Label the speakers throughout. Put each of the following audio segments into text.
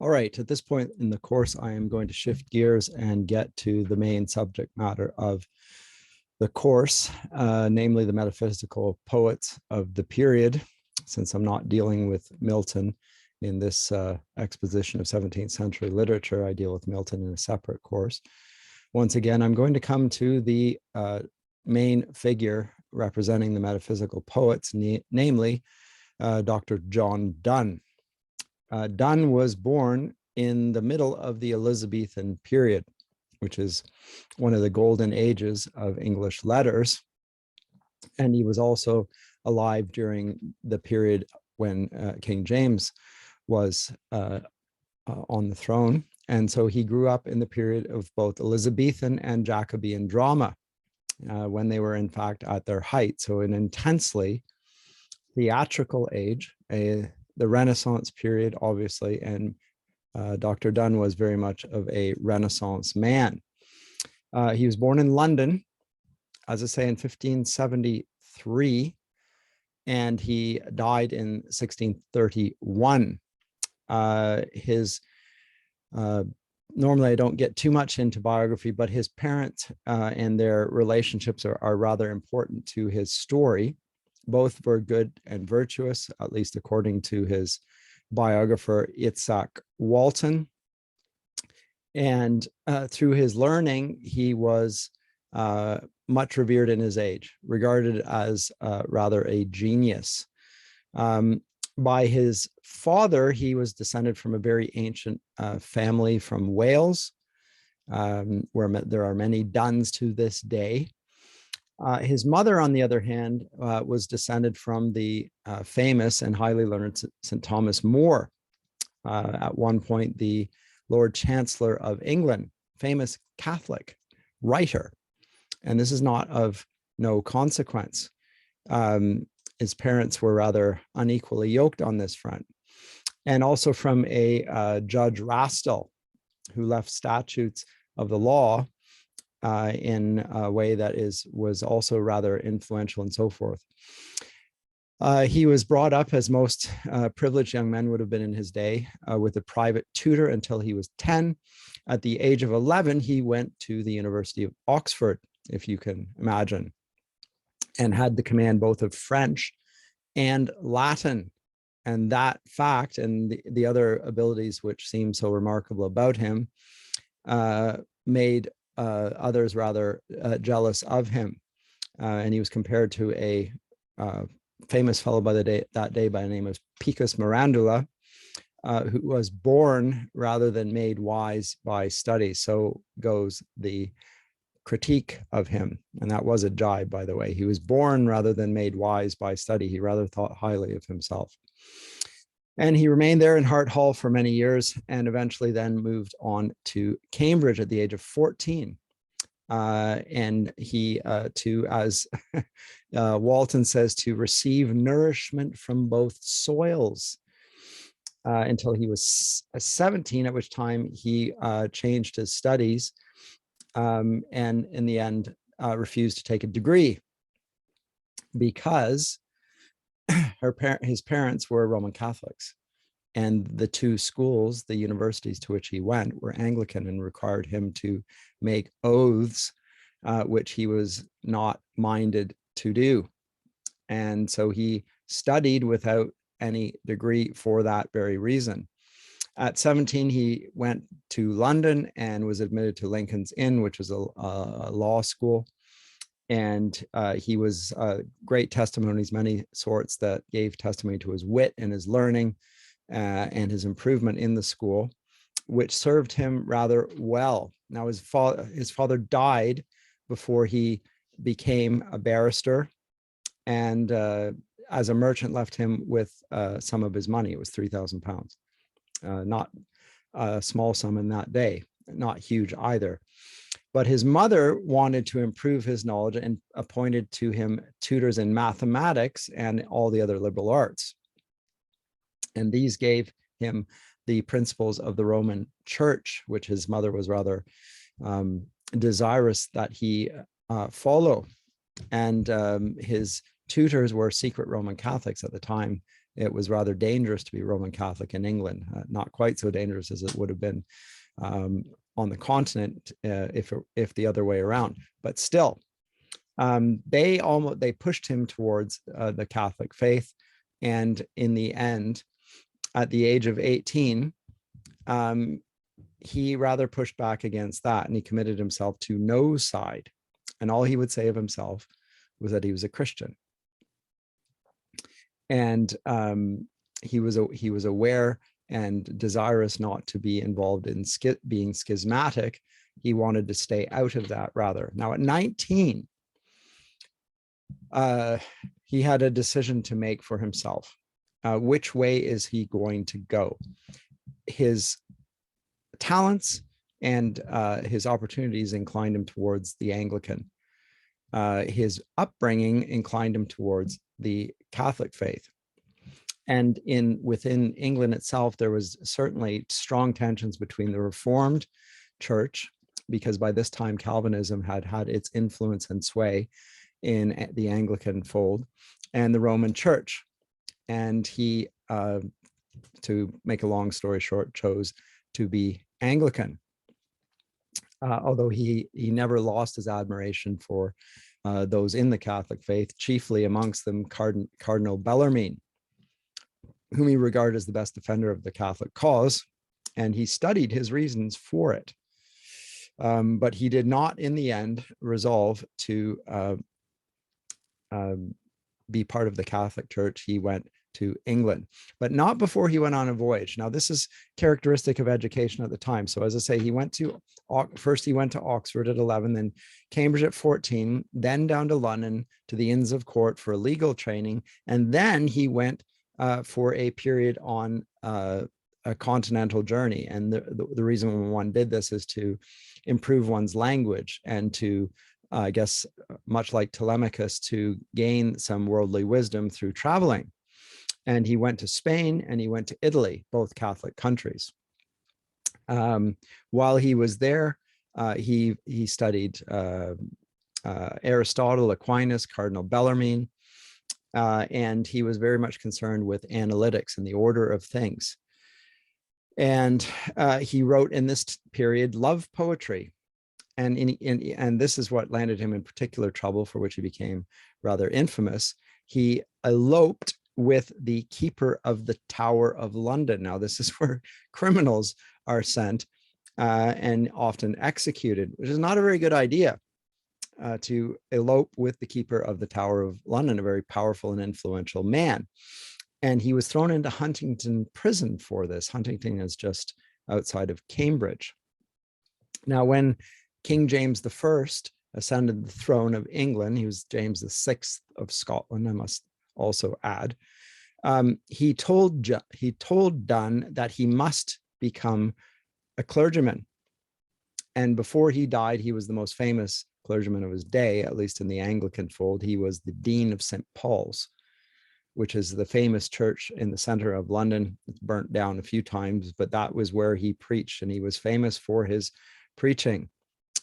Speaker 1: All right, at this point in the course, I am going to shift gears and get to the main subject matter of the course, namely the metaphysical poets of the period, since I'm not dealing with Milton in this exposition of 17th century literature. I deal with Milton in a separate course. Once again, I'm going to come to the main figure representing the metaphysical poets, namely Dr. John Donne. Donne was born in the middle of the Elizabethan period, which is one of the golden ages of English letters. And he was also alive during the period when King James was on the throne. And so he grew up in the period of both Elizabethan and Jacobean drama, when they were in fact at their height. So an intensely theatrical age, the Renaissance period, obviously, and Dr. Donne was very much of a Renaissance man. He was born in London, as I say, in 1573, and he died in 1631. Normally I don't get too much into biography, but his parents and their relationships are rather important to his story. Both were good and virtuous, at least according to his biographer, Itzhak Walton. And through his learning, he was much revered in his age, regarded as rather a genius. By his father, he was descended from a very ancient family from Wales, where there are many Dunnes to this day. His mother, on the other hand, was descended from the famous and highly learned St. Thomas More, at one point the Lord Chancellor of England, famous Catholic writer. And this is not of no consequence. His parents were rather unequally yoked on this front. And also from a Judge Rastel, who left statutes of the law in a way that was also rather influential and so forth. He was brought up, as most privileged young men would have been in his day, with a private tutor until he was 10. At the age of 11, he went to the University of Oxford, if you can imagine, and had the command both of French and Latin. And that fact and the other abilities which seem so remarkable about him made others rather jealous of him. And he was compared to a famous fellow that day by the name of Picus Mirandula, who was born rather than made wise by study. So goes the critique of him. And that was a jibe, by the way. He was born rather than made wise by study. He rather thought highly of himself. And he remained there in Hart Hall for many years, and eventually then moved on to Cambridge at the age of 14. And he, as Walton says, to receive nourishment from both soils until he was 17, at which time he changed his studies and in the end refused to take a degree because his parents were Roman Catholics, and the two schools, the universities to which he went, were Anglican and required him to make oaths, which he was not minded to do. And so he studied without any degree for that very reason. At 17, he went to London and was admitted to Lincoln's Inn, which was a law school. And he was great testimonies, many sorts, that gave testimony to his wit and his learning and his improvement in the school, which served him rather well. Now, his father died before he became a barrister, and as a merchant left him with some of his money. It was £3,000, not a small sum in that day, not huge either. But his mother wanted to improve his knowledge and appointed to him tutors in mathematics and all the other liberal arts. And these gave him the principles of the Roman Church, which his mother was rather desirous that he follow. And his tutors were secret Roman Catholics at the time, it was rather dangerous to be Roman Catholic in England, not quite so dangerous as it would have been on the continent if the other way around. But still, they pushed him towards the Catholic faith, and in the end, at the age of 18, he rather pushed back against that, and he committed himself to no side. And all he would say of himself was that he was a Christian. And he was aware and desirous not to be involved in being schismatic. He wanted to stay out of that rather. Now at 19, he had a decision to make for himself. Which way is he going to go? His talents and his opportunities inclined him towards the Anglican. His upbringing inclined him towards the Catholic faith. And within England itself, there was certainly strong tensions between the Reformed Church, because by this time Calvinism had had its influence and sway in the Anglican fold, and the Roman Church. And he, to make a long story short, chose to be Anglican. Although he never lost his admiration for those in the Catholic faith, chiefly amongst them Cardinal Bellarmine, whom he regarded as the best defender of the Catholic cause, and he studied his reasons for it. But he did not, in the end, resolve to be part of the Catholic Church. He went to England, but not before he went on a voyage. Now, this is characteristic of education at the time. So as I say, he went to Oxford at 11, then Cambridge at 14, then down to London to the Inns of Court for legal training. And then he went for a period on a continental journey. And the reason one did this is to improve one's language and to, I guess, much like Telemachus, to gain some worldly wisdom through traveling. And he went to Spain and he went to Italy, both Catholic countries. While he was there, he studied Aristotle, Aquinas, Cardinal Bellarmine, and he was very much concerned with analytics and the order of things. And he wrote in this period love poetry. And this is what landed him in particular trouble, for which he became rather infamous. He eloped with the keeper of the Tower of London. Now, this is where criminals are sent and often executed, which is not a very good idea, to elope with the keeper of the Tower of London, a very powerful and influential man. And he was thrown into Huntingdon prison for this. Huntingdon is just outside of Cambridge. Now, when King James I ascended the throne of England, he was James VI of Scotland, I must also add, he told Donne that he must become a clergyman. And before he died, he was the most famous clergyman of his day, at least in the Anglican fold. He was the Dean of St. Paul's, which is the famous church in the center of London. It's burnt down a few times, but that was where he preached, and he was famous for his preaching.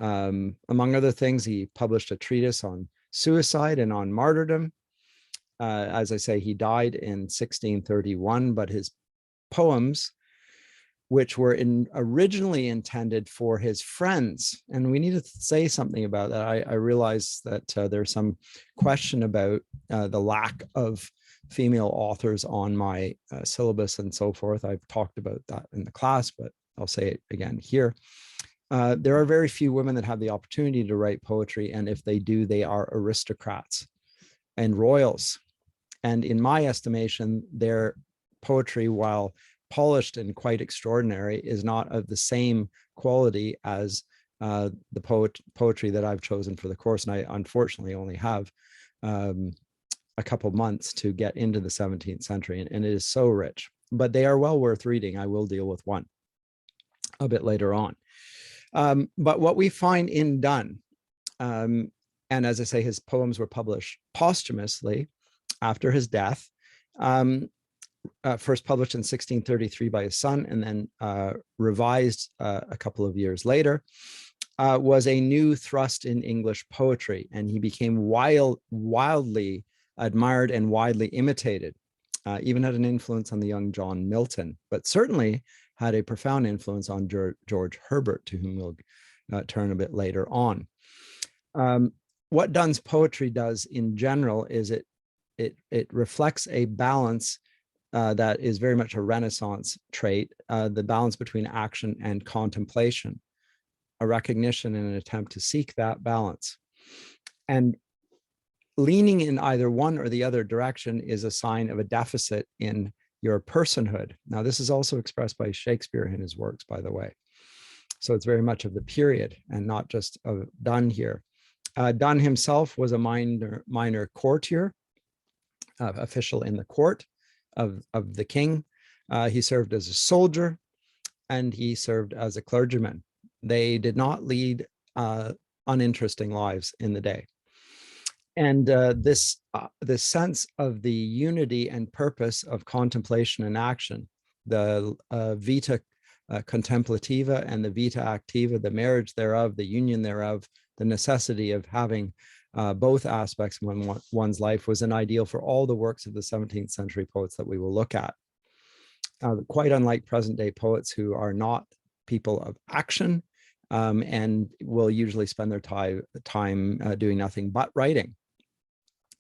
Speaker 1: Among other things, he published a treatise on suicide and on martyrdom. As I say, he died in 1631, but his poems, which were originally intended for his friends, and we need to say something about that. I realize that there's some question about the lack of female authors on my syllabus and so forth. I've talked about that in the class, but I'll say it again here. There are very few women that have the opportunity to write poetry, and if they do, they are aristocrats and royals. And in my estimation, their poetry, while polished and quite extraordinary, is not of the same quality as the poetry that I've chosen for the course. And I unfortunately only have a couple months to get into the 17th century, and it is so rich, but they are well worth reading. I will deal with one a bit later on. But what we find in Donne, and as I say, his poems were published posthumously after his death, first published in 1633 by his son, and then revised a couple of years later, was a new thrust in English poetry, and he became wildly admired and widely imitated. even had an influence on the young John Milton, but certainly had a profound influence on George Herbert, to whom we'll turn a bit later on. What Donne's poetry does in general is it reflects a balance that is very much a Renaissance trait, the balance between action and contemplation, a recognition and an attempt to seek that balance. And leaning in either one or the other direction is a sign of a deficit in your personhood. Now, this is also expressed by Shakespeare in his works, by the way. So it's very much of the period and not just of Donne here. Donne himself was a minor courtier, official in the court of the king. He served as a soldier and he served as a clergyman. They did not lead uninteresting lives in the day. And this sense of the unity and purpose of contemplation and action, the vita contemplativa and the vita activa, the marriage thereof, the union thereof, the necessity of having both aspects in one's life, was an ideal for all the works of the 17th century poets that we will look at. Quite unlike present day poets who are not people of action and will usually spend their time doing nothing but writing.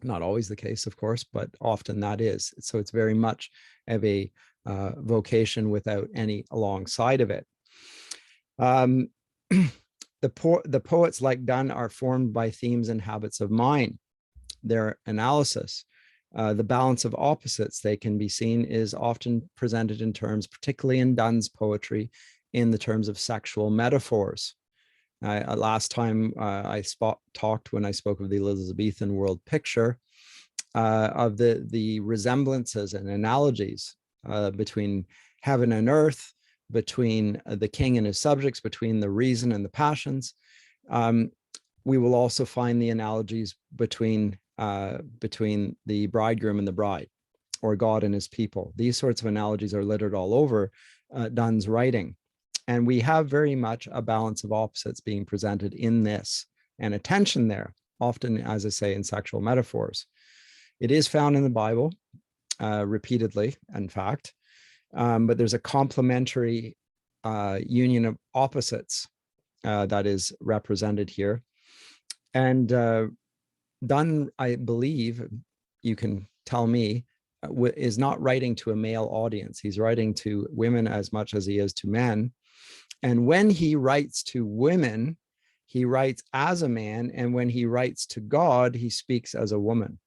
Speaker 1: Not always the case, of course, but often that is. So it's very much of a vocation without any alongside of it. The poets like Donne are formed by themes and habits of mind. Their analysis, the balance of opposites, they can be seen, is often presented in terms, particularly in Donne's poetry, in the terms of sexual metaphors. Last time I talked when I spoke of the Elizabethan world picture of the resemblances and analogies between heaven and earth, between the king and his subjects, between the reason and the passions. We will also find the analogies between the bridegroom and the bride, or God and his people. These sorts of analogies are littered all over Donne's writing. And we have very much a balance of opposites being presented in this, and a tension there, often, as I say, in sexual metaphors. It is found in the Bible repeatedly, in fact, but there's a complementary union of opposites that is represented here. And Donne, I believe, you can tell me, is not writing to a male audience. He's writing to women as much as he is to men. And when he writes to women, he writes as a man. And when he writes to God, he speaks as a woman,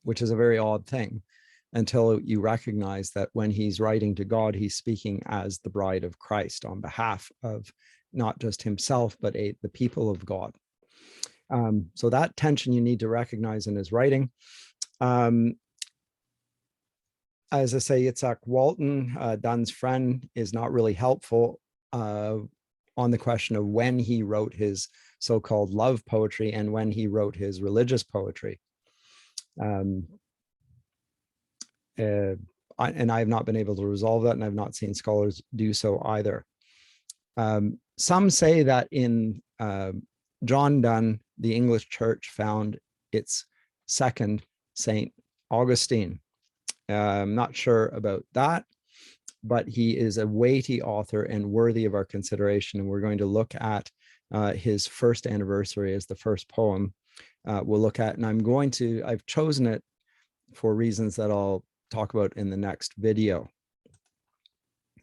Speaker 1: which is a very odd thing until you recognize that when he's writing to God, he's speaking as the bride of Christ on behalf of not just himself, but the people of God. So that tension you need to recognize in his writing. As I say, Itzhak Walton, Donne's friend, is not really helpful on the question of when he wrote his so-called love poetry and when he wrote his religious poetry. And I have not been able to resolve that, and I've not seen scholars do so either. Some say that in John Donne, the English church found its second Saint Augustine. I'm not sure about that, but he is a weighty author and worthy of our consideration. And we're going to look at his first anniversary as the first poem we'll look at. And I've chosen it for reasons that I'll talk about in the next video.